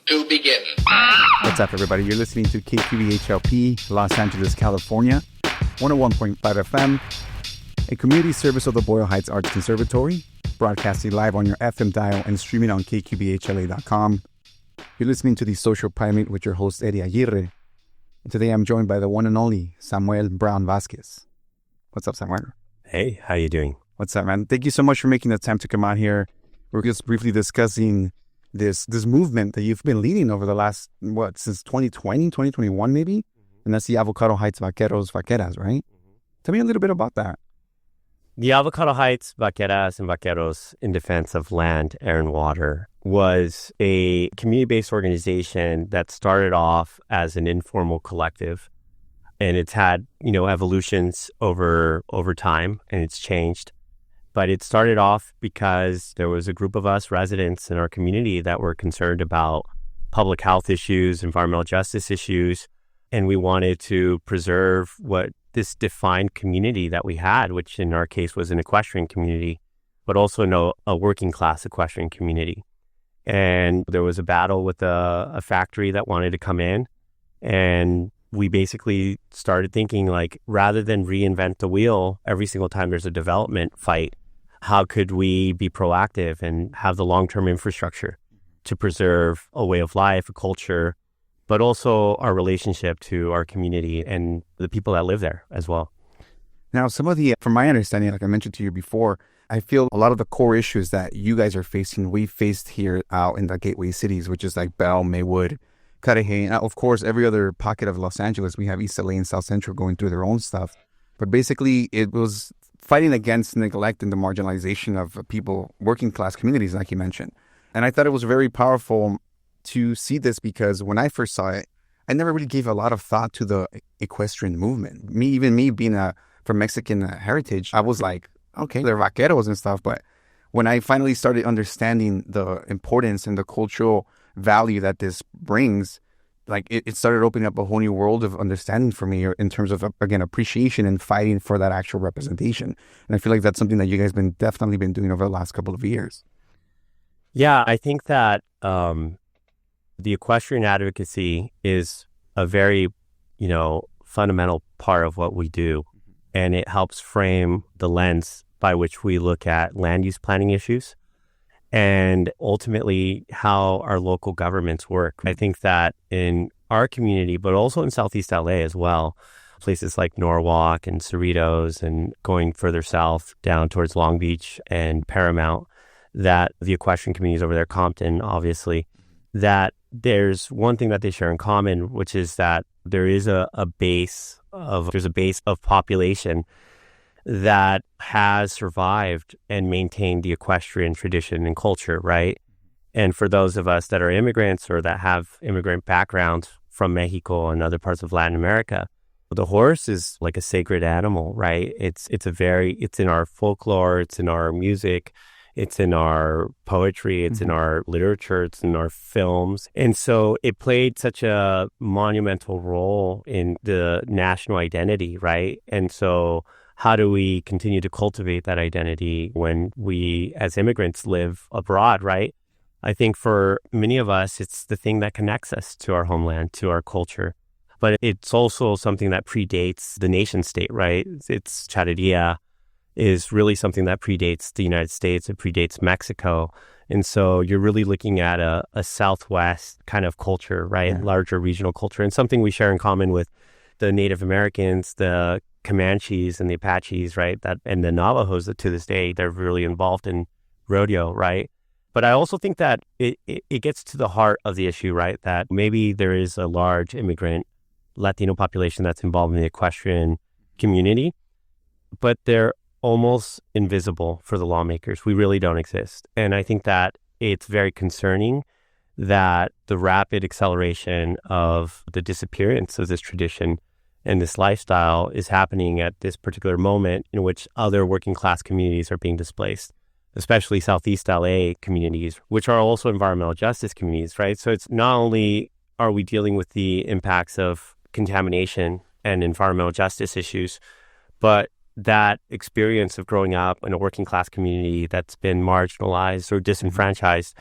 to begin. What's up, everybody? You're listening to KQBHLP, Los Angeles, California, 101.5 FM, a community service of the Boyle Heights Arts Conservatory, broadcasting live on your FM dial and streaming on kqbhla.com. You're listening to The Social Primate with your host, Eddie Aguirre. And today I'm joined by the one and only Samuel Brown Vasquez. What's up, Samuel? Hey, how you doing? What's up, man? Thank you so much for making the time to come out here. We're just briefly discussing this movement that you've been leading over the last, since 2020, 2021 maybe? Mm-hmm. And that's the Avocado Heights Vaqueras, right? Mm-hmm. Tell me a little bit about that. The Avocado Heights Vaqueras and Vaqueros in defense of land, air, and water was a community-based organization that started off as an informal collective. And it's had, evolutions over time, and it's changed. But it started off because there was a group of us residents in our community that were concerned about public health issues, environmental justice issues, and we wanted to preserve what this defined community that we had, which in our case was an equestrian community, but also a working class equestrian community. And there was a battle with a factory that wanted to come in, and we basically started thinking, like, rather than reinvent the wheel every single time there's a development fight, how could we be proactive and have the long-term infrastructure to preserve a way of life, a culture, but also our relationship to our community and the people that live there as well. Now, from my understanding, like I mentioned to you before, I feel a lot of the core issues that you guys are facing, we faced here out in the gateway cities, which is like Bell, Maywood, Cudahy. Of course, every other pocket of Los Angeles, we have East LA and South Central going through their own stuff. But basically, it was fighting against neglect and the marginalization of people, working class communities, like you mentioned. And I thought it was very powerful to see this because when I first saw it, I never really gave a lot of thought to the equestrian movement. Me being from Mexican heritage, I was like, okay, they're vaqueros and stuff. But when I finally started understanding the importance and the cultural value that this brings, like it started opening up a whole new world of understanding for me in terms of, again, appreciation and fighting for that actual representation. And I feel like that's something that you guys definitely been doing over the last couple of years. Yeah, I think that the equestrian advocacy is a very, fundamental part of what we do. And it helps frame the lens by which we look at land use planning issues and ultimately how our local governments work. I think that in our community, but also in Southeast LA as well, places like Norwalk and Cerritos and going further south down towards Long Beach and Paramount, that the equestrian communities over there, Compton, obviously, that there's one thing that they share in common, which is that there is a base of population that has survived and maintained the equestrian tradition and culture, right? And for those of us that are immigrants or that have immigrant backgrounds from Mexico and other parts of Latin America, the horse is like a sacred animal, right? It's in our folklore, it's in our music, it's in our poetry, it's in our literature, it's in our films. And so it played such a monumental role in the national identity, right? And so how do we continue to cultivate that identity when we, as immigrants, live abroad, right? I think for many of us, it's the thing that connects us to our homeland, to our culture. But it's also something that predates the nation state, right? It's charrería is really something that predates the United States. It predates Mexico. And so you're really looking at a Southwest kind of culture, right? Yeah. Larger regional culture, and something we share in common with the Native Americans, the Comanches and the Apaches, right? And the Navajos that to this day, they're really involved in rodeo, right? But I also think that it gets to the heart of the issue, right? That maybe there is a large immigrant Latino population that's involved in the equestrian community, but they're almost invisible for the lawmakers. We really don't exist. And I think that it's very concerning that the rapid acceleration of the disappearance of this tradition and this lifestyle is happening at this particular moment in which other working class communities are being displaced, especially Southeast LA communities, which are also environmental justice communities, right? So it's not only are we dealing with the impacts of contamination and environmental justice issues, but that experience of growing up in a working class community that's been marginalized or disenfranchised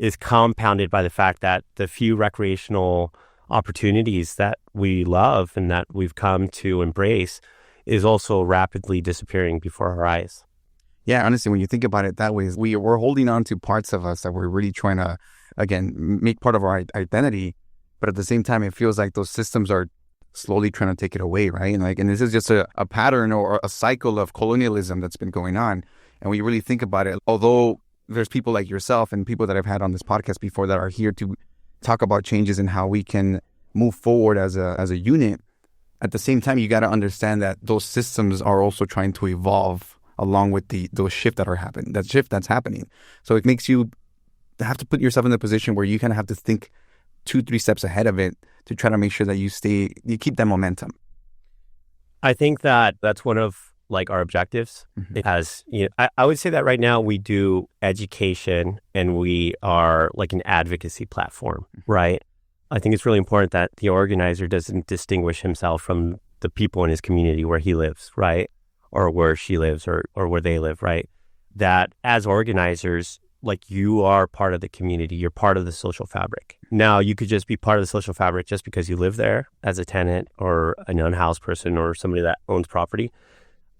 is compounded by the fact that the few recreational opportunities that we love and that we've come to embrace is also rapidly disappearing before our eyes. Yeah, honestly, when you think about it that way, we're holding on to parts of us that we're really trying to, again, make part of our identity. But at the same time, it feels like those systems are slowly trying to take it away, right? And this is just a pattern or a cycle of colonialism that's been going on. And when you really think about it, although there's people like yourself and people that I've had on this podcast before that are here to talk about changes in how we can move forward as a unit, at the same time, you got to understand that those systems are also trying to evolve along with those shift that's happening. So it makes you have to put yourself in the position where you kind of have to think 2-3 steps ahead of it to try to make sure that you keep that momentum. I think that that's one of like our objectives. It has, I would say that right now we do education and we are like an advocacy platform, right? I think it's really important that the organizer doesn't distinguish himself from the people in his community where he lives, right? Or where she lives or where they live, right? That as organizers, like you are part of the community, you're part of the social fabric. Now, you could just be part of the social fabric just because you live there as a tenant or an unhoused person or somebody that owns property.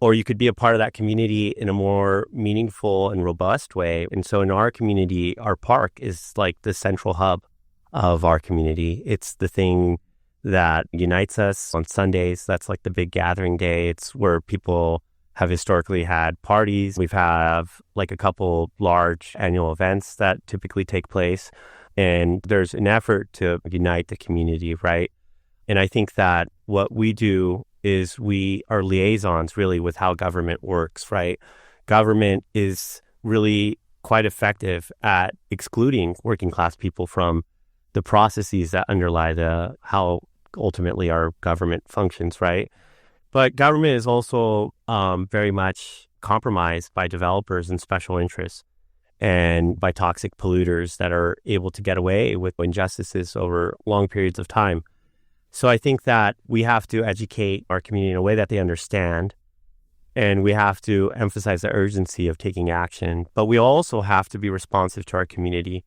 Or you could be a part of that community in a more meaningful and robust way. And so in our community, our park is like the central hub of our community. It's the thing that unites us on Sundays. That's like the big gathering day. It's where people have historically had parties. We've have like a couple large annual events that typically take place. And there's an effort to unite the community, right? And I think that what we do is we are liaisons really with how government works, right? Government is really quite effective at excluding working class people from the processes that underlie how ultimately our government functions, right? But government is also very much compromised by developers and special interests and by toxic polluters that are able to get away with injustices over long periods of time. So I think that we have to educate our community in a way that they understand, and we have to emphasize the urgency of taking action. But we also have to be responsive to our community.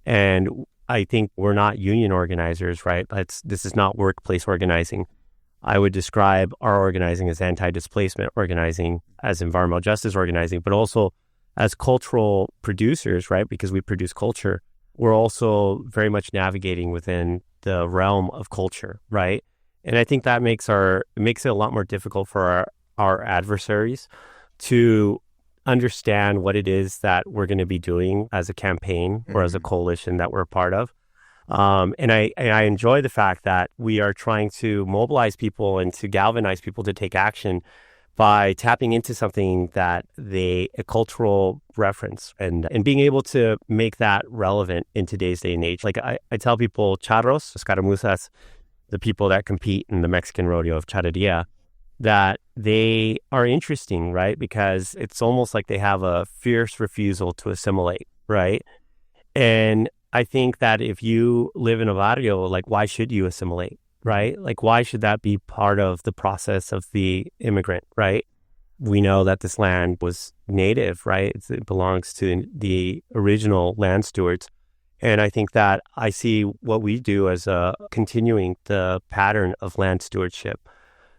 And I think we're not union organizers, right? This is not workplace organizing. I would describe our organizing as anti-displacement organizing, as environmental justice organizing, but also as cultural producers, right? Because we produce culture. We're also very much navigating within the realm of culture, right? And I think that makes it a lot more difficult for our adversaries to understand what it is that we're going to be doing as a campaign or as a coalition that we're a part of. And I enjoy the fact that we are trying to mobilize people and to galvanize people to take action by tapping into something that a cultural reference and being able to make that relevant in today's day and age. Like I tell people, charros, escaramuzas, the people that compete in the Mexican rodeo of charreria, that they are interesting, right? Because it's almost like they have a fierce refusal to assimilate, right? And I think that if you live in a barrio, like, why should you assimilate, right? Like, why should that be part of the process of the immigrant, right? We know that this land was native, right? It belongs to the original land stewards. And I think that I see what we do as continuing the pattern of land stewardship,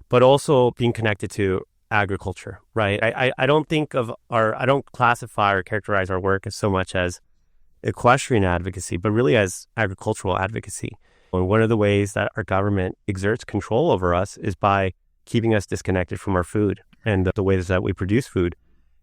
but also being connected to agriculture, right? I don't classify or characterize our work as so much as equestrian advocacy, but really as agricultural advocacy. And one of the ways that our government exerts control over us is by keeping us disconnected from our food and the ways that we produce food.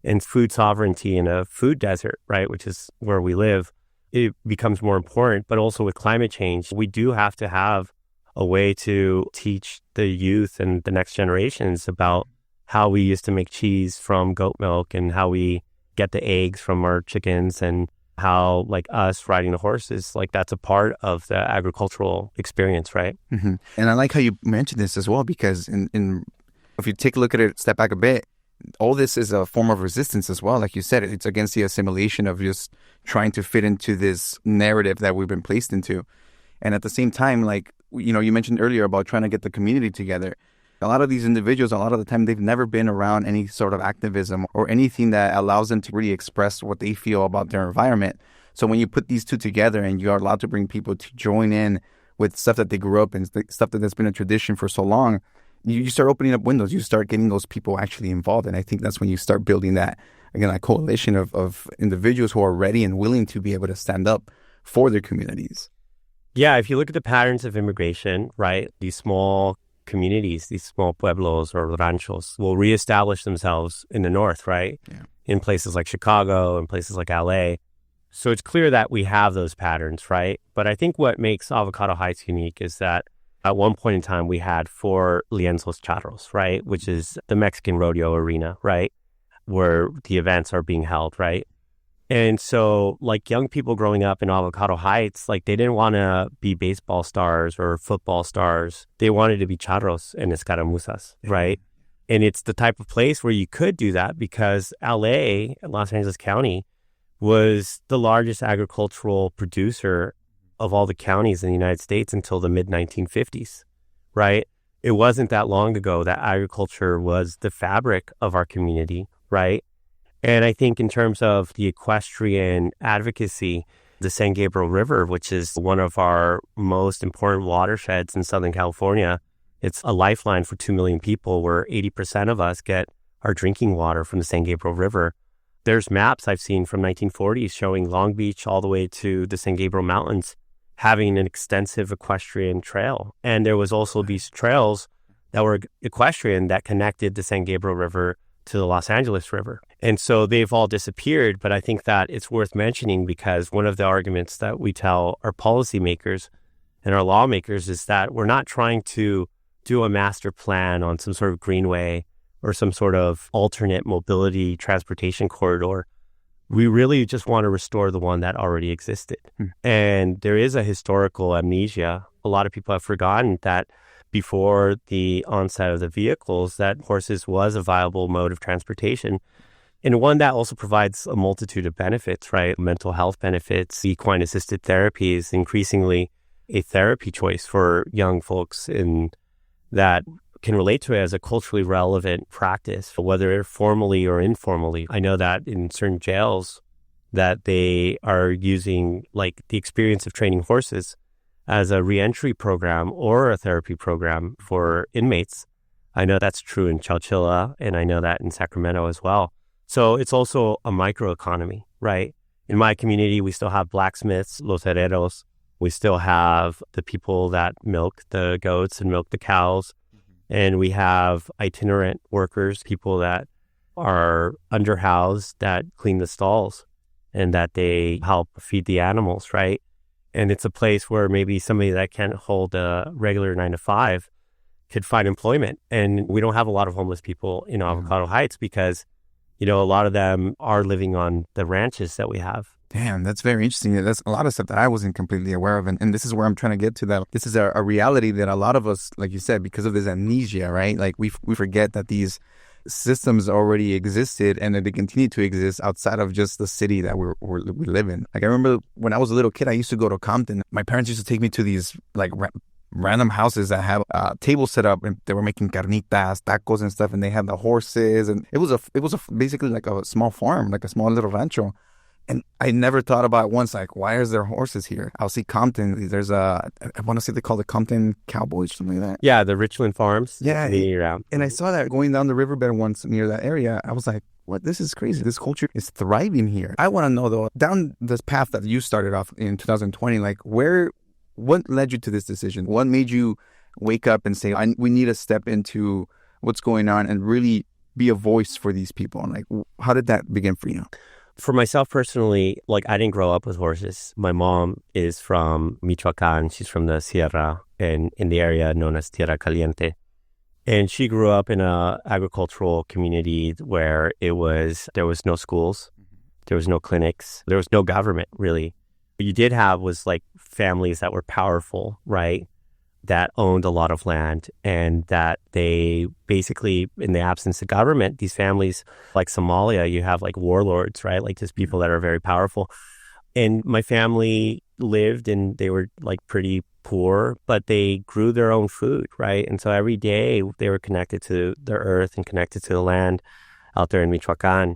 And food sovereignty in a food desert, right, which is where we live, it becomes more important. But also with climate change, we do have to have a way to teach the youth and the next generations about how we used to make cheese from goat milk and how we get the eggs from our chickens, and how, like, us riding the horses, like, that's a part of the agricultural experience, right? Mm-hmm. And I like how you mentioned this as well, because if you take a look at it, step back a bit, all this is a form of resistance as well. Like you said, it's against the assimilation of just trying to fit into this narrative that we've been placed into. And at the same time, like, you mentioned earlier about trying to get the community together. A lot of these individuals, a lot of the time, they've never been around any sort of activism or anything that allows them to really express what they feel about their environment. So when you put these two together and you are allowed to bring people to join in with stuff that they grew up in, stuff that's been a tradition for so long, you start opening up windows. You start getting those people actually involved. And I think that's when you start building that, again, a coalition of individuals who are ready and willing to be able to stand up for their communities. Yeah, if you look at the patterns of immigration, right, these small communities, these small pueblos or ranchos will reestablish themselves in the north, right? Yeah. In places like Chicago and places like LA. So it's clear that we have those patterns, right? But I think what makes Avocado Heights unique is that at one point in time, we had 4 Lienzos Charros, right? Which is the Mexican rodeo arena, right? Where the events are being held, right? And so like young people growing up in Avocado Heights, like they didn't want to be baseball stars or football stars. They wanted to be charros and escaramuzas, right? And it's the type of place where you could do that because LA, Los Angeles County, was the largest agricultural producer of all the counties in the United States until the mid-1950s, right? It wasn't that long ago that agriculture was the fabric of our community, right? And I think in terms of the equestrian advocacy, the San Gabriel River, which is one of our most important watersheds in Southern California, it's a lifeline for 2 million people where 80% of us get our drinking water from the San Gabriel River. There's maps I've seen from 1940s showing Long Beach all the way to the San Gabriel Mountains having an extensive equestrian trail. And there was also these trails that were equestrian that connected the San Gabriel River to the Los Angeles River. And so they've all disappeared, but I think that it's worth mentioning because one of the arguments that we tell our policymakers and our lawmakers is that we're not trying to do a master plan on some sort of greenway or some sort of alternate mobility transportation corridor. We really just want to restore the one that already existed. And there is a historical amnesia. A lot of people have forgotten that before the onset of the vehicles, that horses was a viable mode of transportation. And one that also provides a multitude of benefits, right? Mental health benefits, equine-assisted therapy is increasingly a therapy choice for young folks in that can relate to it as a culturally relevant practice, whether formally or informally. I know that in certain jails that they are using like the experience of training horses as a reentry program or a therapy program for inmates. I know that's true in Chowchilla, and I know that in Sacramento as well. So it's also a microeconomy, right? In my community, we still have blacksmiths, los herreros. We still have the people that milk the goats and milk the cows. And we have itinerant workers, people that are underhoused that clean the stalls and that they help feed the animals, right? And it's a place where maybe somebody that can't hold a regular 9-to-5 could find employment. And we don't have a lot of homeless people in Avocado Heights because, you know, a lot of them are living on the ranches that we have. Damn, that's very interesting. That's a lot of stuff that I wasn't completely aware of. And this is where I'm trying to get to that. This is a reality that a lot of us, like you said, because of this amnesia, right? Like we forget that these systems already existed and that they continue to exist outside of just the city that we live in. Like I remember when I was a little kid, I used to go to Compton. My parents used to take me to these like random houses that have tables set up and they were making carnitas, tacos and stuff. And they had the horses and it was basically like a small farm, like a small little rancho. And I never thought about once, like, why is there horses here? I'll see Compton. There's I want to say they call the Compton Cowboys, something like that. Yeah, the Richland Farms. Yeah. And I saw that going down the riverbed once near that area. I was like, what? This is crazy. This culture is thriving here. I want to know, though, down this path that you started off in 2020, like, what led you to this decision? What made you wake up and say, we need to step into what's going on and really be a voice for these people? And, like, how did that begin for you? For myself personally, like I didn't grow up with horses. My mom is from Michoacan. She's from the Sierra and in the area known as Tierra Caliente. And she grew up in a agricultural community where there was no schools, there was no clinics, there was no government really. What you did have was like families that were powerful, right? That owned a lot of land and that they basically, in the absence of government, these families, like Somalia, you have like warlords, right? Like just people that are very powerful. And my family lived and they were like pretty poor, but they grew their own food, right? And so every day they were connected to the earth and connected to the land out there in Michoacan.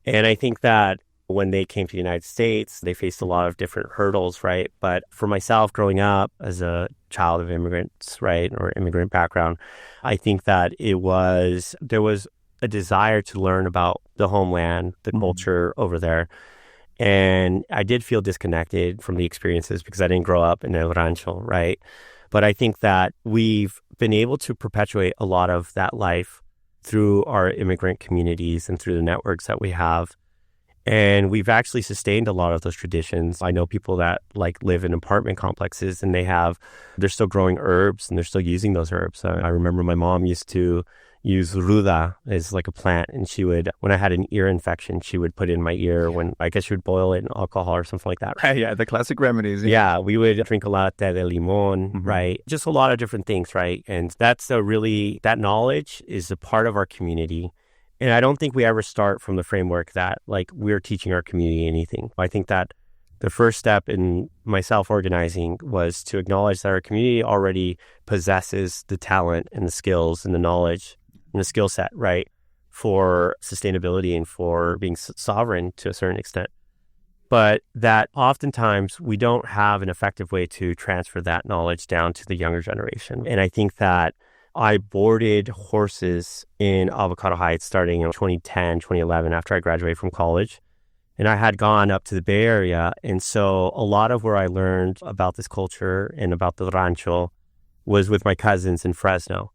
And I think that When they came to the United States, they faced a lot of different hurdles, right? But for myself, growing up as a child of immigrants, right, or immigrant background, I think that there was a desire to learn about the homeland, the culture over there. And I did feel disconnected from the experiences because I didn't grow up in El Rancho, right? But I think that we've been able to perpetuate a lot of that life through our immigrant communities and through the networks that we have. And we've actually sustained a lot of those traditions. I know people that like live in apartment complexes and they're still growing herbs and they're still using those herbs. I remember my mom used to use ruda as like a plant, and she would, when I had an ear infection, she would put it in my ear when, I guess she would boil it in alcohol or something like that. Right? Yeah, the classic remedies. Yeah, we would drink a latte de limon, right? Just a lot of different things, right? And that knowledge is a part of our community. And I don't think we ever start from the framework that like we're teaching our community anything. I think that the first step in my self-organizing was to acknowledge that our community already possesses the talent and the skills and the knowledge and the skill set, right, for sustainability and for being sovereign to a certain extent. But that oftentimes we don't have an effective way to transfer that knowledge down to the younger generation. And I think that I boarded horses in Avocado Heights starting in 2010, 2011, after I graduated from college. And I had gone up to the Bay Area. And so a lot of where I learned about this culture and about the rancho was with my cousins in Fresno.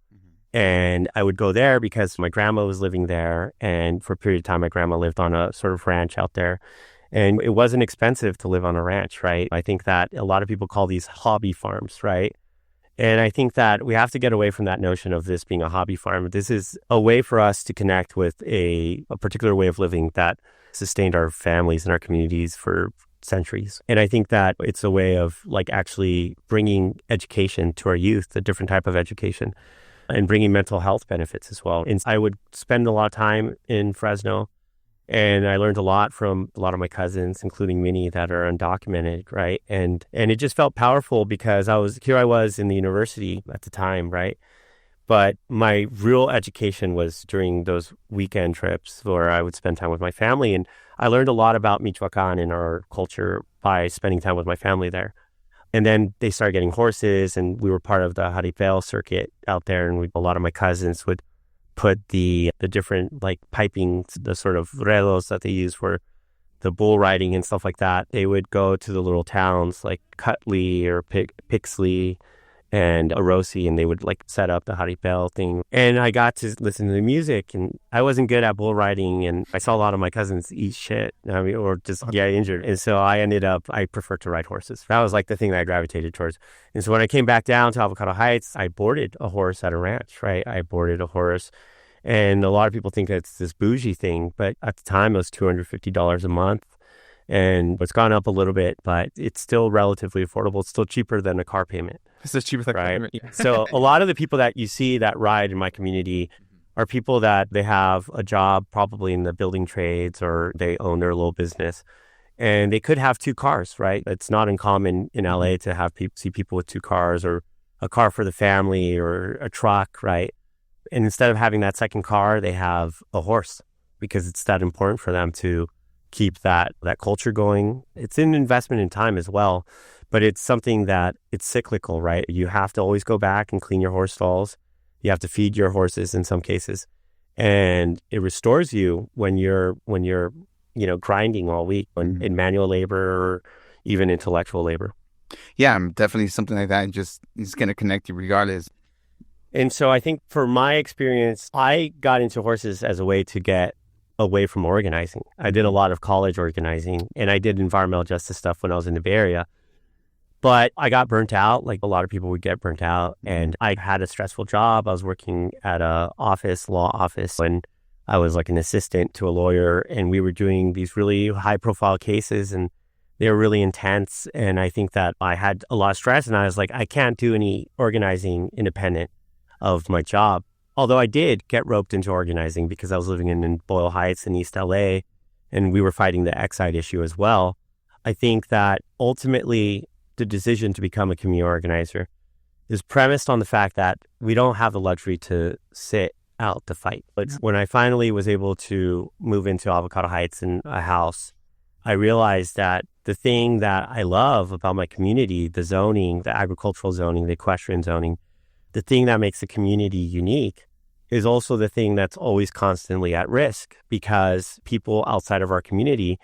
And I would go there because my grandma was living there. And for a period of time, my grandma lived on a sort of ranch out there. And it wasn't expensive to live on a ranch, right? I think that a lot of people call these hobby farms, right? And I think that we have to get away from that notion of this being a hobby farm. This is a way for us to connect with a particular way of living that sustained our families and our communities for centuries. And I think that it's a way of like actually bringing education to our youth, a different type of education, and bringing mental health benefits as well. And I would spend a lot of time in Fresno, and I learned a lot from a lot of my cousins, including many that are undocumented, right? And it just felt powerful because I was in the university at the time, right? But my real education was during those weekend trips where I would spend time with my family. And I learned a lot about Michoacan and our culture by spending time with my family there. And then they started getting horses, and we were part of the jaripeo circuit out there. And a lot of my cousins would put the different like piping, the sort of relos that they use for the bull riding and stuff like that. They would go to the little towns like Cutley or Pixley and Orosi, and they would like set up the jaripeo thing. And I got to listen to the music, and I wasn't good at bull riding, and I saw a lot of my cousins eat shit, or just get injured. And so I preferred to ride horses. That was like the thing that I gravitated towards. And so when I came back down to Avocado Heights, I boarded a horse at a ranch, right? I boarded a horse. And a lot of people think it's this bougie thing, but at the time it was $250 a month. And it's gone up a little bit, but it's still relatively affordable. It's still cheaper than a car payment. It's just cheaper than a car payment. Yeah. So a lot of the people that you see that ride in my community are people that they have a job probably in the building trades, or they own their little business. And they could have two cars, right? It's not uncommon in LA to see people with two cars, or a car for the family, or a truck, right? And instead of having that second car, they have a horse because it's that important for them to keep that culture going. It's an investment in time as well, but it's something that it's cyclical, right? You have to always go back and clean your horse stalls. You have to feed your horses in some cases, and it restores you when you're grinding all week in manual labor or even intellectual labor. Yeah, definitely something like that. It's going to connect you regardless. And so I think for my experience, I got into horses as a way to get away from organizing. I did a lot of college organizing, and I did environmental justice stuff when I was in the Bay Area. But I got burnt out, like a lot of people would get burnt out. And I had a stressful job. I was working at a law office, and I was like an assistant to a lawyer. And we were doing these really high profile cases, and they were really intense. And I think that I had a lot of stress, and I was like, I can't do any organizing independent of my job. Although I did get roped into organizing because I was living in Boyle Heights in East LA, and we were fighting the Exide issue as well. I think that ultimately the decision to become a community organizer is premised on the fact that we don't have the luxury to sit out the fight. But when I finally was able to move into Avocado Heights in a house I realized that the thing that I love about my community, the zoning, the agricultural zoning, the equestrian zoning, the thing that makes the community unique is also the thing that's always constantly at risk, because people outside of our community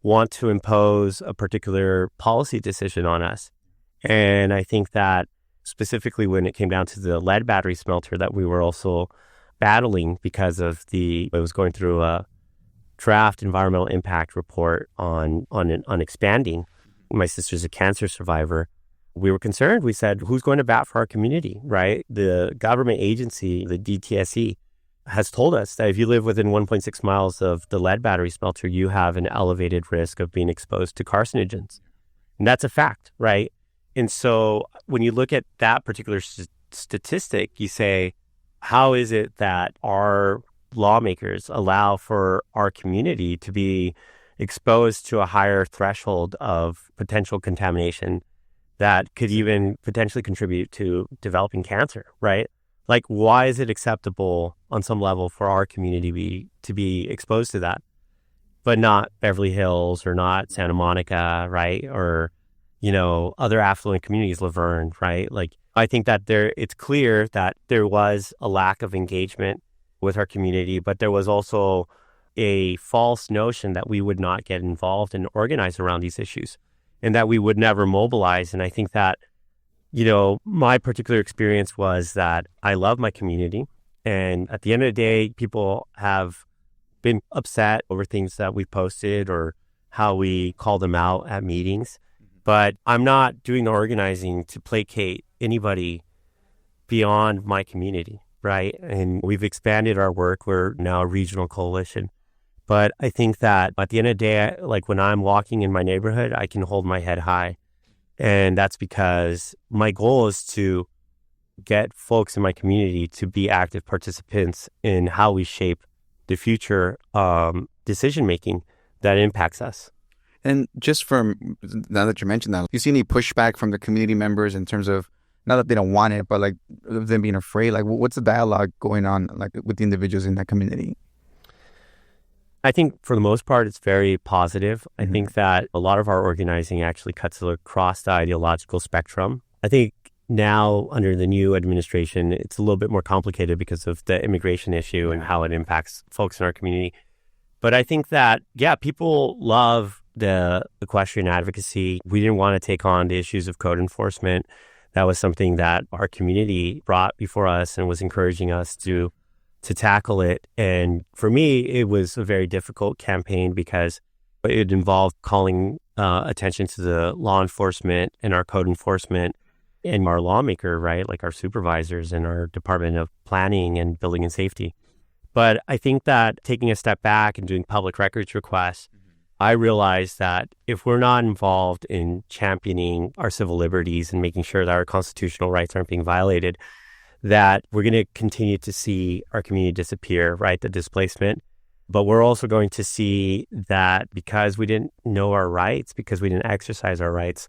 want to impose a particular policy decision on us. And I think that specifically when it came down to the lead battery smelter that we were also battling because of it was going through a draft environmental impact report on expanding. My sister's a cancer survivor. We were concerned. We said, who's going to bat for our community, right? The government agency, the DTSE, has told us that if you live within 1.6 miles of the lead battery smelter, you have an elevated risk of being exposed to carcinogens. And that's a fact, right? And so when you look at that particular statistic, you say, how is it that our lawmakers allow for our community to be exposed to a higher threshold of potential contamination that could even potentially contribute to developing cancer, right? Like, why is it acceptable on some level for our community to be exposed to that, but not Beverly Hills or not Santa Monica, right? Or, other affluent communities, Laverne, right? Like, I think that it's clear that there was a lack of engagement with our community, but there was also a false notion that we would not get involved and organize around these issues and that we would never mobilize. And I think that, my particular experience was that I love my community. And at the end of the day, people have been upset over things that we posted or how we call them out at meetings. But I'm not doing the organizing to placate anybody beyond my community, right? And we've expanded our work. We're now a regional coalition. But I think that at the end of the day, like when I'm walking in my neighborhood, I can hold my head high. And that's because my goal is to get folks in my community to be active participants in how we shape the future decision-making that impacts us. And just from now that you mentioned that, you see any pushback from the community members in terms of, not that they don't want it, but like them being afraid? Like, what's the dialogue going on like with the individuals in that community? I think for the most part, it's very positive. I think that a lot of our organizing actually cuts across the ideological spectrum. I think now under the new administration, it's a little bit more complicated because of the immigration issue and how it impacts folks in our community. But I think that, people love the equestrian advocacy. We didn't want to take on the issues of code enforcement. That was something that our community brought before us and was encouraging us to tackle it. And for me, it was a very difficult campaign because it involved calling attention to the law enforcement and our code enforcement and our lawmaker, right? Like our supervisors and our Department of Planning and Building and Safety. But I think that taking a step back and doing public records requests, I realized that if we're not involved in championing our civil liberties and making sure that our constitutional rights aren't being violated, that we're going to continue to see our community disappear, right? The displacement. But we're also going to see that because we didn't know our rights, because we didn't exercise our rights,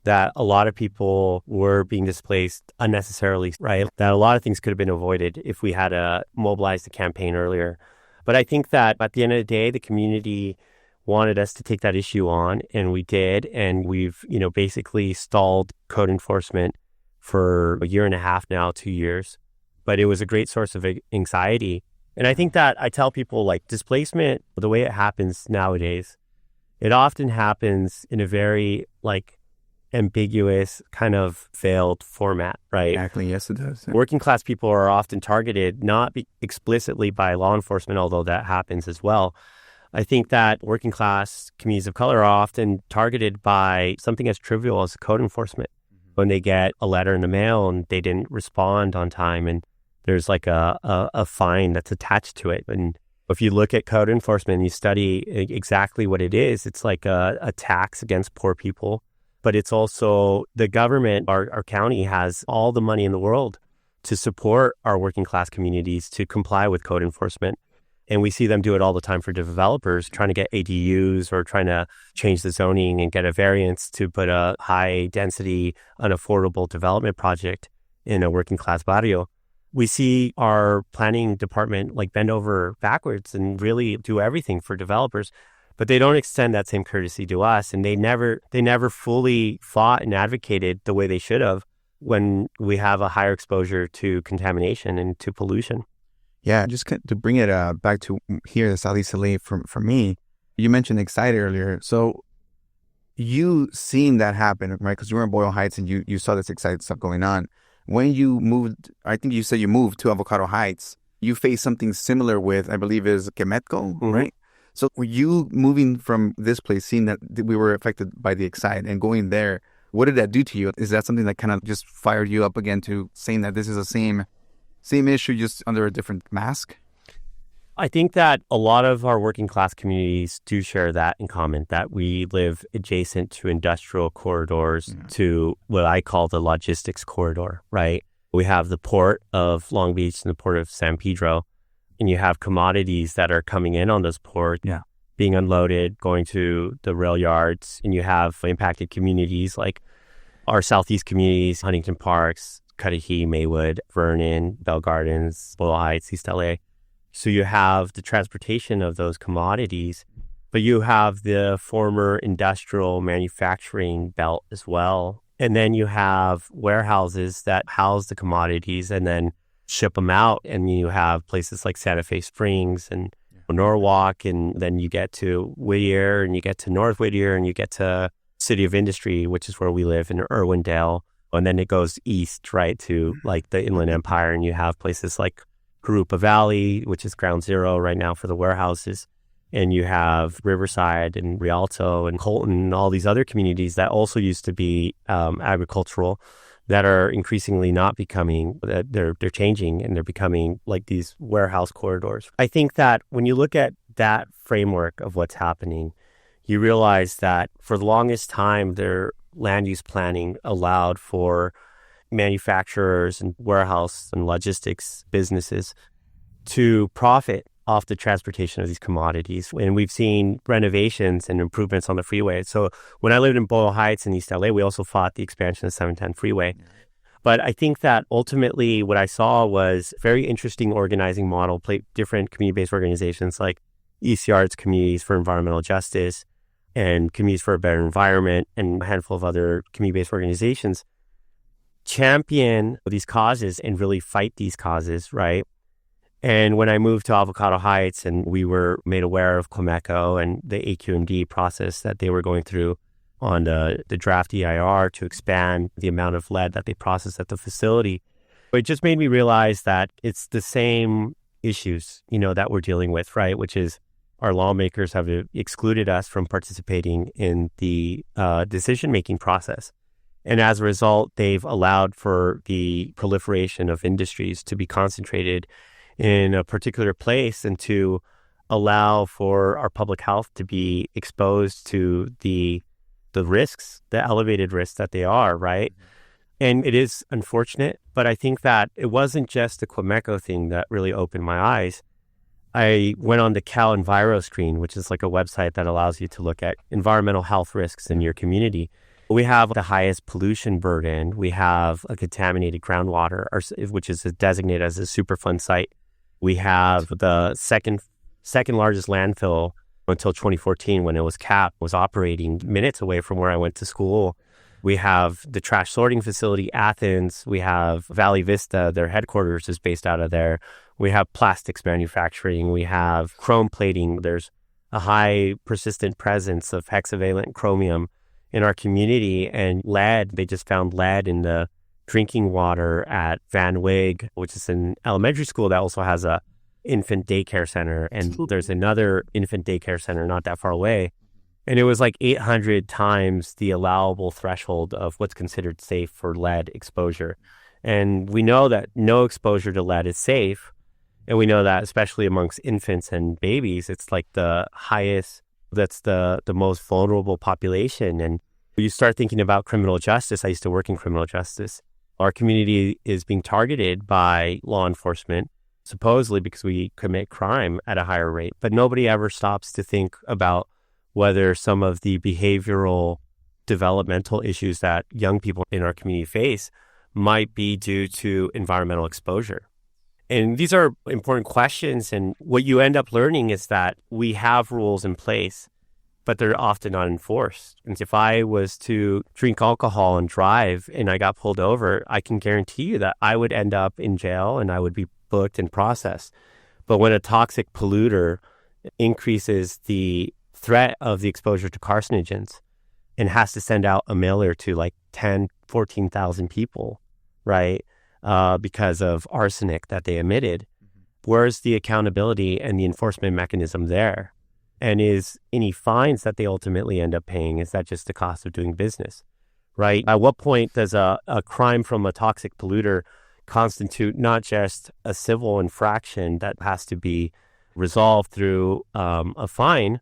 that a lot of people were being displaced unnecessarily, right? That a lot of things could have been avoided if we had mobilized the campaign earlier. But I think that at the end of the day, the community wanted us to take that issue on, and we did. And we've, basically stalled code enforcement for a year and a half now, 2 years. But it was a great source of anxiety. And I think that I tell people, like, displacement, the way it happens nowadays, it often happens in a very, ambiguous kind of veiled format, right? Exactly. Yes, it does. Yeah. Working class people are often targeted, not explicitly by law enforcement, although that happens as well. I think that working class communities of color are often targeted by something as trivial as code enforcement. When they get a letter in the mail and they didn't respond on time, and there's like a fine that's attached to it. And if you look at code enforcement and you study exactly what it is, it's like a tax against poor people. But it's also the government, our county has all the money in the world to support our working class communities to comply with code enforcement. And we see them do it all the time for developers trying to get ADUs or trying to change the zoning and get a variance to put a high density, unaffordable development project in a working class barrio. We see our planning department bend over backwards and really do everything for developers but they don't extend that same courtesy to us. And they never fully fought and advocated the way they should have when we have a higher exposure to contamination and to pollution. Yeah, just to bring it back to here, Southeast LA, for me, you mentioned Excite earlier. So you seen that happen, right? Because you were in Boyle Heights and you saw this Excite stuff going on. When you moved, I think you said you moved to Avocado Heights, you faced something similar with, I believe, is Kemetco, right? So were you moving from this place, seeing that we were affected by the Excite and going there, what did that do to you? Is that something that kind of just fired you up again to saying that this is the same issue, just under a different mask? I think that a lot of our working class communities do share that in common, that we live adjacent to industrial corridors, to what I call the logistics corridor, right? We have the port of Long Beach and the port of San Pedro, and you have commodities that are coming in on those ports, being unloaded, going to the rail yards, and you have impacted communities like our southeast communities, Huntington Parks, Cudahy, Maywood, Vernon, Bell Gardens, Boyle Heights, East LA. So you have the transportation of those commodities, but you have the former industrial manufacturing belt as well. And then you have warehouses that house the commodities and then ship them out. And you have places like Santa Fe Springs and Norwalk, and then you get to Whittier, and you get to North Whittier, and you get to City of Industry, which is where we live in Irwindale. And then it goes east, right, to like the Inland Empire, and you have places like Jurupa Valley, which is ground zero right now for the warehouses. And you have Riverside and Rialto and Colton and all these other communities that also used to be agricultural, that are increasingly not becoming, they're changing, and they're becoming like these warehouse corridors. I think that when you look at that framework of what's happening, you realize that for the longest time, their land use planning allowed for manufacturers and warehouse and logistics businesses to profit off the transportation of these commodities. And we've seen renovations and improvements on the freeway. So when I lived in Boyle Heights in East LA, we also fought the expansion of the 710 freeway. But I think that ultimately what I saw was very interesting organizing model, different community-based organizations like East Yards Communities for Environmental Justice and Communities for a Better Environment, and a handful of other community-based organizations champion these causes and really fight these causes, right? And when I moved to Avocado Heights and we were made aware of Kemetco and the AQMD process that they were going through on the draft EIR to expand the amount of lead that they process at the facility, it just made me realize that it's the same issues, that we're dealing with, right? Which is our lawmakers have excluded us from participating in the decision-making process. And as a result, they've allowed for the proliferation of industries to be concentrated in a particular place and to allow for our public health to be exposed to the risks, the elevated risks that they are, right? And it is unfortunate, but I think that it wasn't just the Kemetco thing that really opened my eyes. I went on the Cal Enviro Screen, which is like a website that allows you to look at environmental health risks in your community. We have the highest pollution burden. We have a contaminated groundwater, which is designated as a Superfund site. We have the second largest landfill until 2014, when it was capped, was operating minutes away from where I went to school. We have the trash sorting facility, Athens. We have Valley Vista. Their headquarters is based out of there. We have plastics manufacturing. We have chrome plating. There's a high persistent presence of hexavalent chromium in our community, and lead. They just found lead in the drinking water at Van Wig, which is an elementary school that also has a infant daycare center. And there's another infant daycare center not that far away. And it was like 800 times the allowable threshold of what's considered safe for lead exposure. And we know that no exposure to lead is safe. And we know that especially amongst infants and babies, it's like the highest, that's the most vulnerable population. And you start thinking about criminal justice. I used to work in criminal justice. Our community is being targeted by law enforcement, supposedly because we commit crime at a higher rate. But nobody ever stops to think about whether some of the behavioral developmental issues that young people in our community face might be due to environmental exposure. And these are important questions. And what you end up learning is that we have rules in place but they're often not enforced. And if I was to drink alcohol and drive and I got pulled over, I can guarantee you that I would end up in jail and I would be booked and processed. But when a toxic polluter increases the threat of the exposure to carcinogens and has to send out a mailer to like 10, 14,000 people, right, because of arsenic that they emitted, where's the accountability and the enforcement mechanism there? And is any fines that they ultimately end up paying, is that just the cost of doing business, right? At what point does a crime from a toxic polluter constitute not just a civil infraction that has to be resolved through a fine,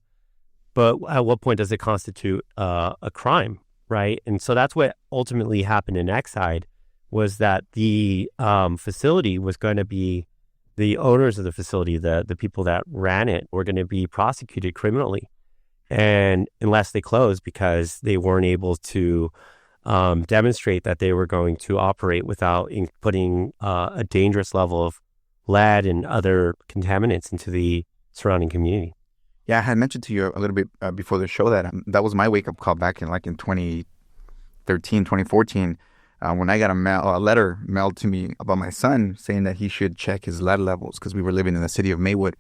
but at what point does it constitute a crime, right? And so that's what ultimately happened in Exide, was that the facility was going to be, the owners of the facility, the people that ran it, were going to be prosecuted criminally, and unless they closed because they weren't able to demonstrate that they were going to operate without putting a dangerous level of lead and other contaminants into the surrounding community. Yeah, I had mentioned to you a little bit before the show that that was my wake-up call back in 2013, 2014, when I got a letter mailed to me about my son saying that he should check his lead levels because we were living in the city of Maywood.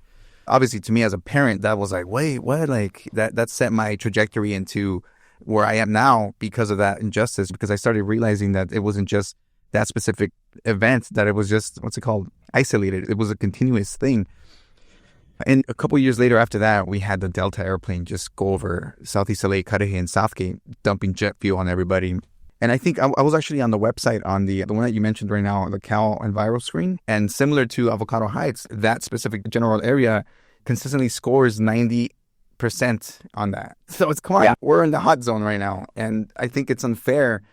Obviously, to me as a parent, that was like, wait, what? Like that set my trajectory into where I am now because of that injustice, because I started realizing that it wasn't just that specific event, that it was just, isolated. It was a continuous thing. And a couple of years later after that, we had the Delta airplane just go over Southeast LA, Cudahy, and Southgate, dumping jet fuel on everybody. And I think I was actually on the website on the one that you mentioned right now, the Cal Enviro screen. And similar to Avocado Heights, that specific general area consistently scores 90% on that. So it's, come on, we're in the hot zone right now. And I think it's unfair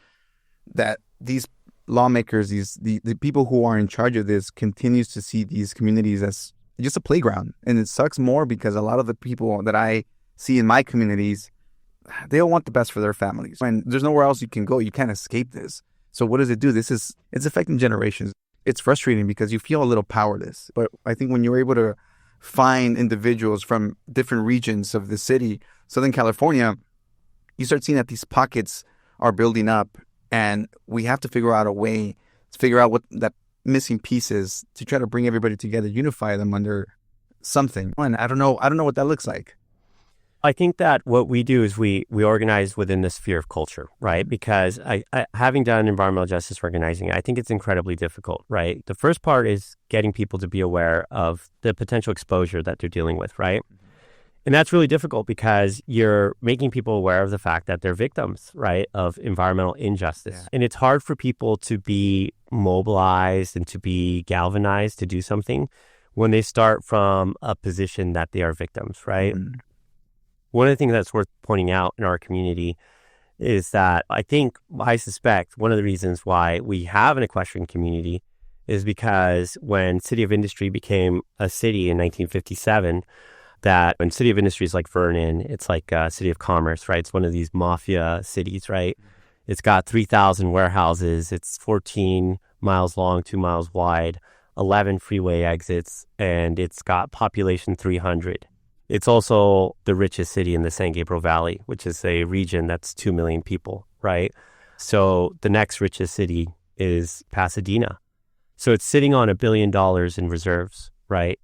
that these lawmakers, the people who are in charge of this, continues to see these communities as just a playground. And it sucks more because a lot of the people that I see in my communities, they all want the best for their families. And there's nowhere else you can go. You can't escape this. So what does it do? It's affecting generations. It's frustrating because you feel a little powerless. But I think when you're able to find individuals from different regions of the city, Southern California, you start seeing that these pockets are building up, and we have to figure out a way to figure out what that missing pieces to try to bring everybody together, unify them under something. And I don't know what that looks like. I think that what we do is we organize within the sphere of culture, right? Because I having done environmental justice organizing, I think it's incredibly difficult, right? The first part is getting people to be aware of the potential exposure that they're dealing with, right? And that's really difficult because you're making people aware of the fact that they're victims, right, of environmental injustice. Yeah. And it's hard for people to be mobilized and to be galvanized to do something when they start from a position that they are victims, right? Mm-hmm. One of the things that's worth pointing out in our community is that I suspect one of the reasons why we have an equestrian community is because when City of Industry became a city in 1957, that when City of Industry is like Vernon, it's like City of Commerce, right? It's one of these mafia cities, right? It's got 3,000 warehouses. It's 14 miles long, 2 miles wide, 11 freeway exits, and it's got population 300. It's also the richest city in the San Gabriel Valley, which is a region that's 2 million people, right? So the next richest city is Pasadena. So it's sitting on $1 billion in reserves, right?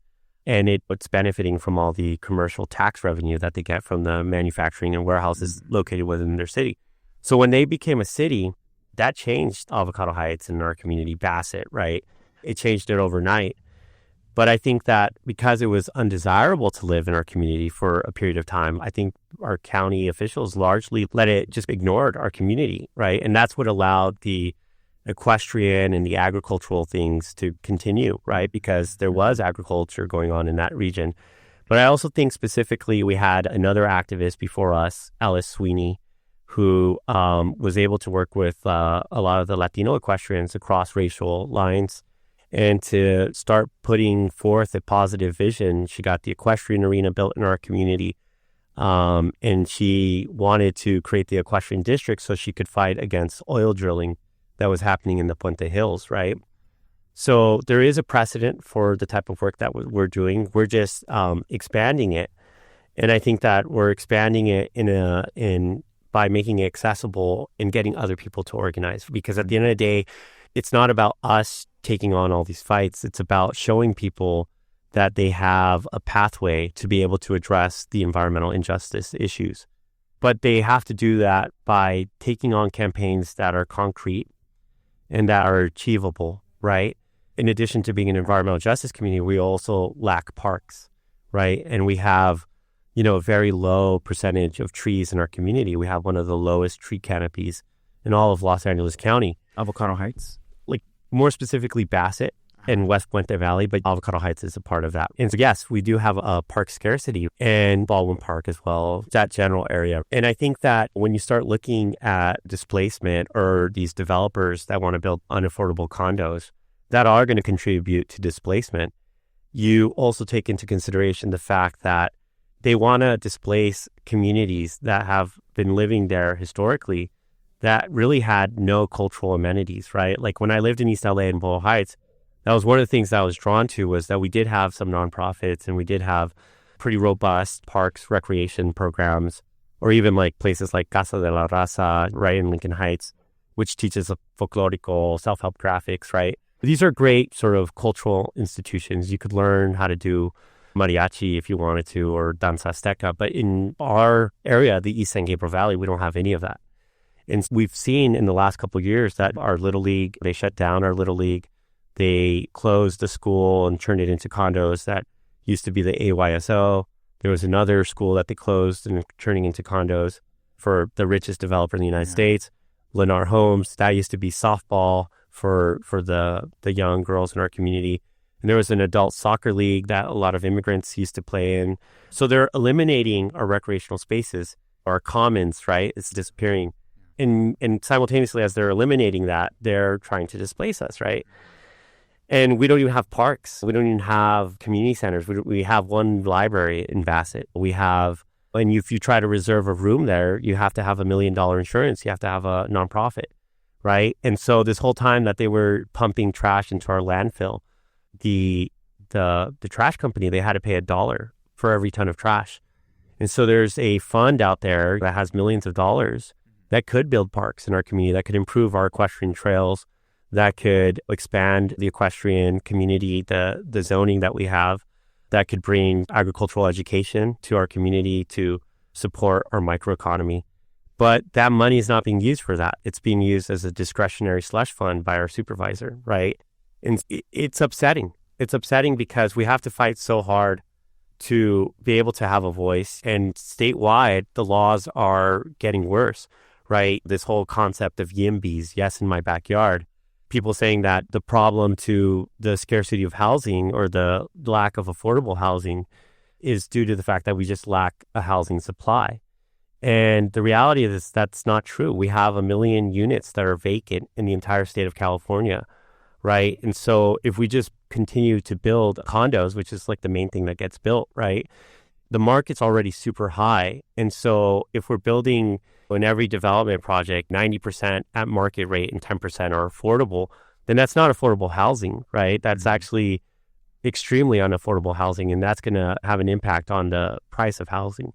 And it's benefiting from all the commercial tax revenue that they get from the manufacturing and warehouses located within their city. So when they became a city, that changed Avocado Heights and our community, Bassett, right? It changed it overnight. But I think that because it was undesirable to live in our community for a period of time, I think our county officials largely just ignored our community, right? And that's what allowed the equestrian and the agricultural things to continue, right? Because there was agriculture going on in that region. But I also think specifically we had another activist before us, Alice Sweeney, who was able to work with a lot of the Latino equestrians across racial lines and to start putting forth a positive vision. She got the equestrian arena built in our community, and she wanted to create the equestrian district so she could fight against oil drilling that was happening in the Puente Hills, right? So there is a precedent for the type of work that we're doing. We're just expanding it. And I think that we're expanding it by making it accessible and getting other people to organize. Because at the end of the day, it's not about us taking on all these fights. It's about showing people that they have a pathway to be able to address the environmental injustice issues. But they have to do that by taking on campaigns that are concrete and that are achievable, right? In addition to being an environmental justice community, we also lack parks, right? And we have, a very low percentage of trees in our community. We have one of the lowest tree canopies in all of Los Angeles County. Avocado Heights? Like more specifically Bassett and West Puente Valley, but Avocado Heights is a part of that. And so yes, we do have a park scarcity and Baldwin Park as well, that general area. And I think that when you start looking at displacement or these developers that want to build unaffordable condos that are going to contribute to displacement, you also take into consideration the fact that they want to displace communities that have been living there historically that really had no cultural amenities, right? Like when I lived in East LA and Boyle Heights, that was one of the things that I was drawn to, was that we did have some nonprofits and we did have pretty robust parks, recreation programs, or even like places like Casa de la Raza, right, in Lincoln Heights, which teaches folklorico, self-help graphics, right? These are great sort of cultural institutions. You could learn how to do mariachi if you wanted to, or danza azteca. But in our area, the East San Gabriel Valley, we don't have any of that. And we've seen in the last couple of years that our Little League, they shut down our Little League. They closed the school and turned it into condos that used to be the AYSO. There was another school that they closed and turning into condos for the richest developer in the United States, Lennar Homes. That used to be softball for the young girls in our community. And there was an adult soccer league that a lot of immigrants used to play in. So they're eliminating our recreational spaces, our commons, right? It's disappearing. And simultaneously, as they're eliminating that, they're trying to displace us, right? And we don't even have parks. We don't even have community centers. We have one library in Bassett. And if you try to reserve a room there, you have to have $1 million insurance. You have to have a nonprofit, right? And so this whole time that they were pumping trash into our landfill, the trash company, they had to pay $1 for every ton of trash. And so there's a fund out there that has millions of dollars that could build parks in our community, that could improve our equestrian trails, that could expand the equestrian community, the zoning that we have, that could bring agricultural education to our community to support our microeconomy. But that money is not being used for that. It's being used as a discretionary slush fund by our supervisor, right? And it's upsetting. It's upsetting because we have to fight so hard to be able to have a voice. And statewide, the laws are getting worse, right? This whole concept of YIMBYs, yes, in my backyard, people saying that the problem to the scarcity of housing or the lack of affordable housing is due to the fact that we just lack a housing supply. And the reality is that's not true. We have 1 million units that are vacant in the entire state of California, right? And so if we just continue to build condos, which is like the main thing that gets built, right? The market's already super high. And so if we're building in every development project, 90% at market rate and 10% are affordable, then that's not affordable housing, right? That's actually extremely unaffordable housing. And that's going to have an impact on the price of housing.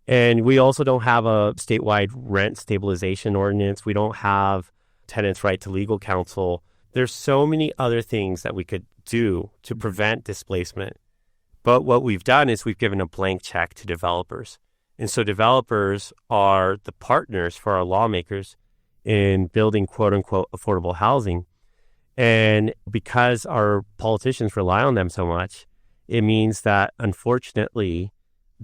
And we also don't have a statewide rent stabilization ordinance. We don't have tenants' right to legal counsel. There's so many other things that we could do to prevent displacement. But what we've done is we've given a blank check to developers. And so developers are the partners for our lawmakers in building quote unquote affordable housing. And because our politicians rely on them so much, it means that unfortunately,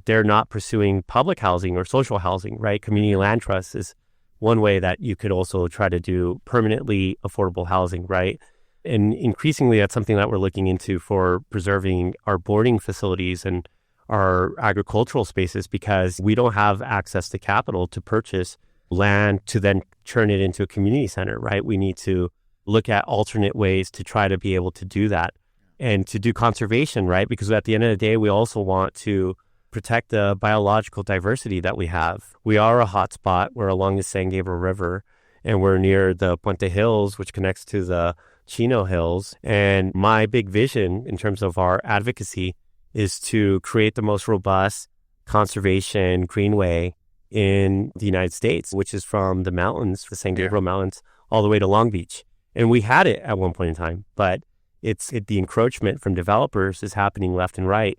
they're not pursuing public housing or social housing, right? Community land trust is one way that you could also try to do permanently affordable housing, right? And increasingly, that's something that we're looking into for preserving our boarding facilities and our agricultural spaces, because we don't have access to capital to purchase land to then turn it into a community center, right? We need to look at alternate ways to try to be able to do that and to do conservation, right? Because at the end of the day, we also want to protect the biological diversity that we have. We are a hotspot. We're along the San Gabriel River, and we're near the Puente Hills, which connects to the Chino Hills. And my big vision in terms of our advocacy is to create the most robust, conservation greenway in the United States, which is from the mountains, the San Gabriel Mountains, all the way to Long Beach. And we had it at one point in time, but the encroachment from developers is happening left and right.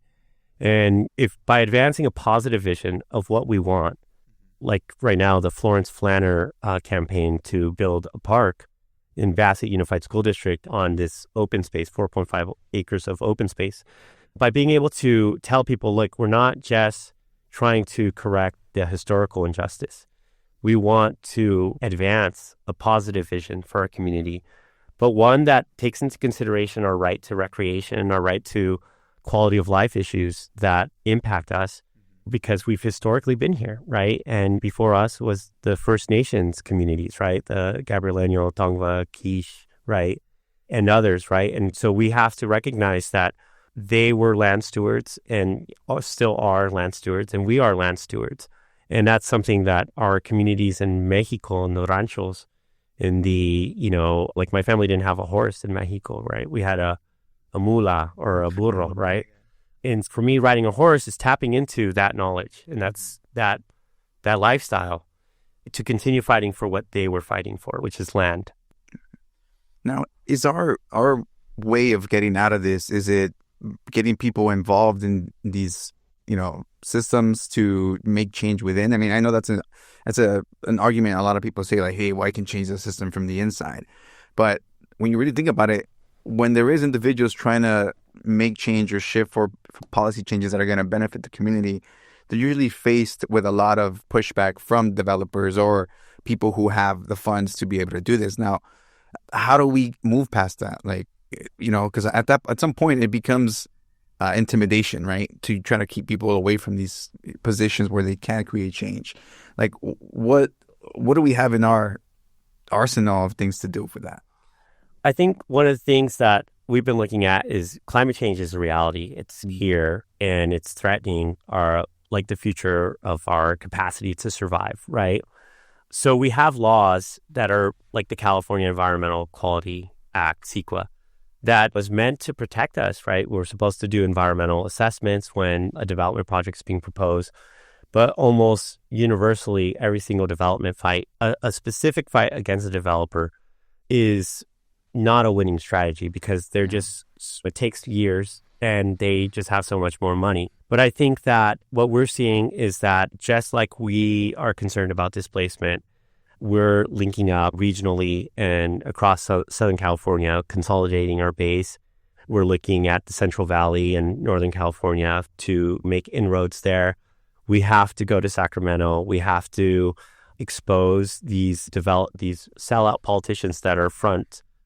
And if by advancing a positive vision of what we want, like right now, the Florence Flanner campaign to build a park in Bassett Unified School District on this open space, 4.5 acres of open space, by being able to tell people, look, we're not just trying to correct the historical injustice. We want to advance a positive vision for our community, but one that takes into consideration our right to recreation, our right to quality of life issues that impact us because we've historically been here, right? And before us was the First Nations communities, right? The Gabrieleño, Tongva, Quiche, right? And others, right? And so we have to recognize that they were land stewards and still are land stewards, and we are land stewards. And that's something that our communities in Mexico and the ranchos in the, like my family didn't have a horse in Mexico, right? We had a mula or a burro, right? And for me, riding a horse is tapping into that knowledge, and that's that lifestyle to continue fighting for what they were fighting for, which is land. Now, is our way of getting out of this, is it getting people involved in these, systems to make change within? I mean, I know that's an argument a lot of people say, like, hey, well, I can change the system from the inside. But when you really think about it, when there is individuals trying to make change or shift for policy changes that are going to benefit the community, they're usually faced with a lot of pushback from developers or people who have the funds to be able to do this. Now, how do we move past that? Like, because at some point it becomes intimidation, right? To try to keep people away from these positions where they can create change. Like, what do we have in our arsenal of things to do for that? I think one of the things that we've been looking at is climate change is a reality. It's here and it's threatening the future of our capacity to survive, right? So we have laws that are like the California Environmental Quality Act, CEQA, that was meant to protect us, right? We're supposed to do environmental assessments when a development project is being proposed, but almost universally, every single development fight, a specific fight against a developer is not a winning strategy because it takes years and they just have so much more money. But I think that what we're seeing is that just like we are concerned about displacement, we're linking up regionally and across Southern California, consolidating our base. We're looking at the Central Valley and Northern California to make inroads there. We have to go to Sacramento. We have to expose these sellout politicians that are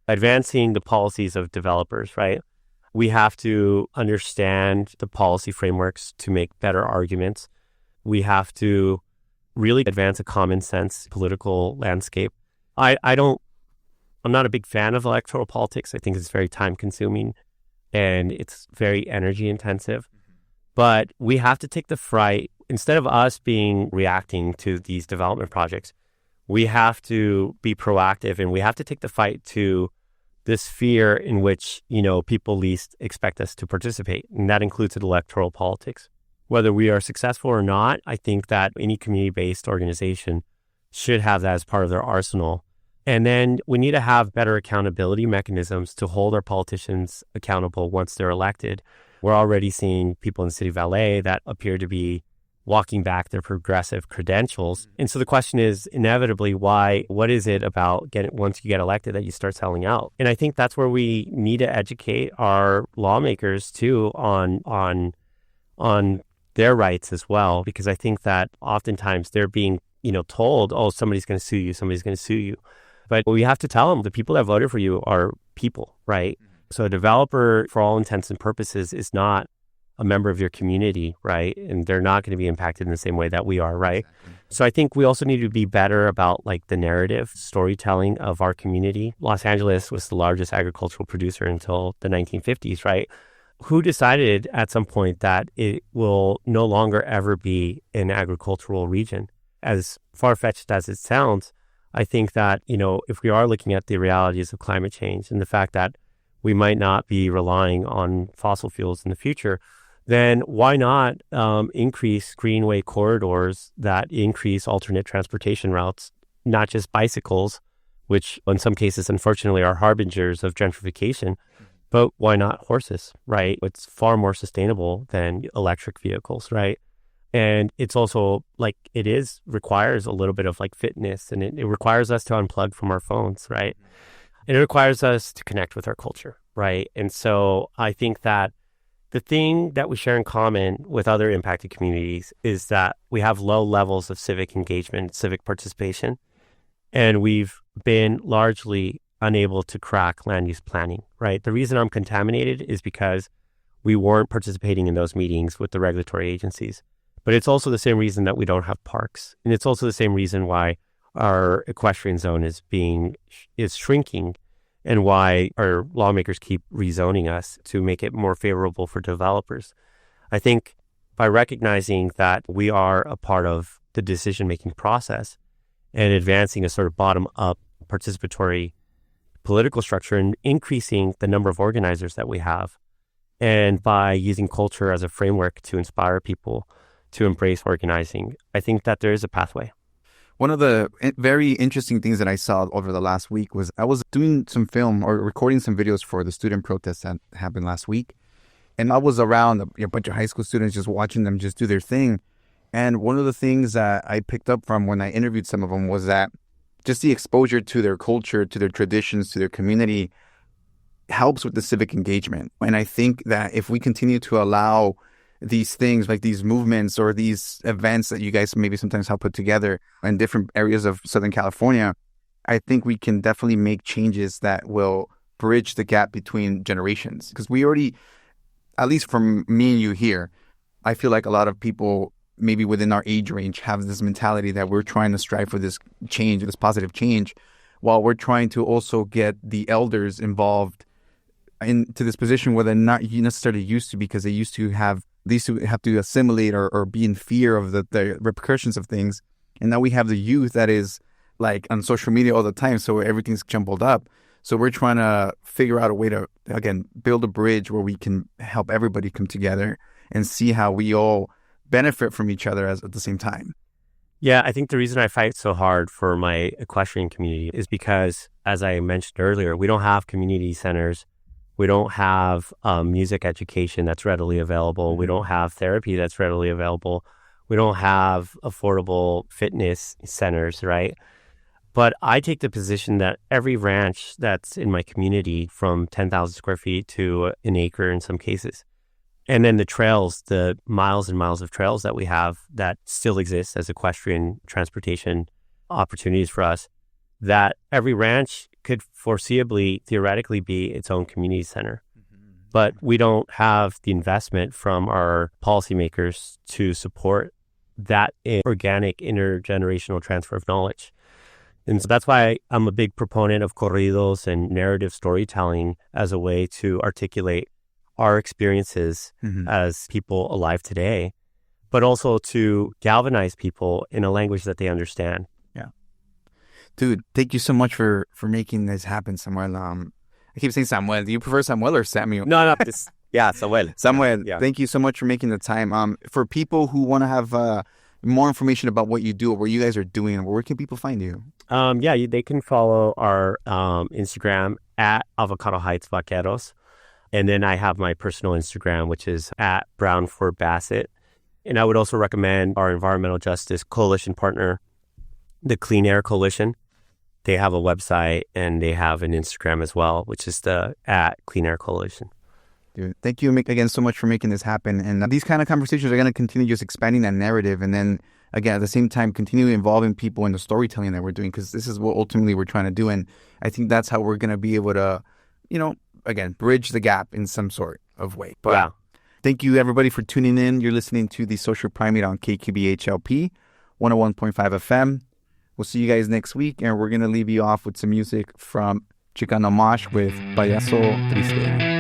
advancing the policies of developers, right? We have to understand the policy frameworks to make better arguments. We have to really advance a common sense political landscape. I'm not a big fan of electoral politics. I think it's very time consuming and it's very energy intensive. But we have to take the fight. Instead of us reacting to these development projects, we have to be proactive and we have to take the fight to this sphere in which, people least expect us to participate. And that includes electoral politics. Whether we are successful or not, I think that any community-based organization should have that as part of their arsenal. And then we need to have better accountability mechanisms to hold our politicians accountable once they're elected. We're already seeing people in the city of LA that appear to be walking back their progressive credentials. And so the question is inevitably what is it about once you get elected that you start selling out? And I think that's where we need to educate our lawmakers too on their rights as well, because I think that oftentimes they're being, told, oh, somebody's going to sue you. But we have to tell them the people that voted for you are people, right? So a developer, for all intents and purposes, is not a member of your community, right? And they're not going to be impacted in the same way that we are, right? Exactly. So I think we also need to be better about the narrative storytelling of our community. Los Angeles was the largest agricultural producer until the 1950s, right? Who decided at some point that it will no longer ever be an agricultural region? As far-fetched as it sounds, I think that, if we are looking at the realities of climate change and the fact that we might not be relying on fossil fuels in the future, then why not increase greenway corridors that increase alternate transportation routes, not just bicycles, which in some cases, unfortunately, are harbingers of gentrification, but why not horses, right? It's far more sustainable than electric vehicles, right? And it's also like requires a little bit of like fitness, and it requires us to unplug from our phones, right? And it requires us to connect with our culture, right? And so I think that the thing that we share in common with other impacted communities is that we have low levels of civic engagement, civic participation, and we've been largely unable to crack land use planning, right? The reason I'm contaminated is because we weren't participating in those meetings with the regulatory agencies. But it's also the same reason that we don't have parks. And it's also the same reason why our equestrian zone is shrinking, and why our lawmakers keep rezoning us to make it more favorable for developers. I think by recognizing that we are a part of the decision-making process and advancing a sort of bottom-up participatory political structure and increasing the number of organizers that we have, and by using culture as a framework to inspire people to embrace organizing, I think that there is a pathway. One of the very interesting things that I saw over the last week was I was doing some film or recording some videos for the student protests that happened last week. And I was around a bunch of high school students just watching them just do their thing. And one of the things that I picked up from when I interviewed some of them was that just the exposure to their culture, to their traditions, to their community helps with the civic engagement. And I think that if we continue to allow these things like these movements or these events that you guys maybe sometimes help put together in different areas of Southern California, I think we can definitely make changes that will bridge the gap between generations. Because we already, at least from me and you here, I feel like a lot of people maybe within our age range have this mentality that we're trying to strive for this change, this positive change, while we're trying to also get the elders involved into this position where they're not necessarily used to, because they used to have to assimilate or be in fear of the repercussions of things. And now we have the youth that is like on social media all the time, so everything's jumbled up. So we're trying to figure out a way to, again, build a bridge where we can help everybody come together and see how we all benefit from each other at the same time. Yeah, I think the reason I fight so hard for my equestrian community is because, as I mentioned earlier, we don't have community centers. We don't have music education that's readily available. We don't have therapy that's readily available. We don't have affordable fitness centers, right? But I take the position that every ranch that's in my community, from 10,000 square feet to an acre in some cases, and then the trails, the miles and miles of trails that we have that still exist as equestrian transportation opportunities for us, that every ranch could foreseeably, theoretically be its own community center. But we don't have the investment from our policymakers to support that organic intergenerational transfer of knowledge. And so that's why I'm a big proponent of corridos and narrative storytelling as a way to articulate our experiences as people alive today, but also to galvanize people in a language that they understand. Dude, thank you so much for making this happen, Samuel. I keep saying Samuel. Do you prefer Samuel or Samuel? No, Samuel. Samuel, Yeah. Thank you so much for making the time. For people who want to have more information about what you do or what you guys are doing, where can people find you? They can follow our Instagram at Avocado Heights Vaqueros. And then I have my personal Instagram, which is at Brown-Vazquez. And I would also recommend our environmental justice coalition partner, the Clean Air Coalition. They have a website and they have an Instagram as well, which is the at Clean Air Coalition. Dude, thank you again so much for making this happen. And these kind of conversations are going to continue just expanding that narrative. And then, again, at the same time, continue involving people in the storytelling that we're doing, because this is what ultimately we're trying to do. And I think that's how we're going to be able to, again, bridge the gap in some sort of way. But wow. Thank you, everybody, for tuning in. You're listening to the Social Primate on KQBHLP 101.5 FM. We'll see you guys next week, and we're going to leave you off with some music from Chicano Mosh with Payaso, Triste.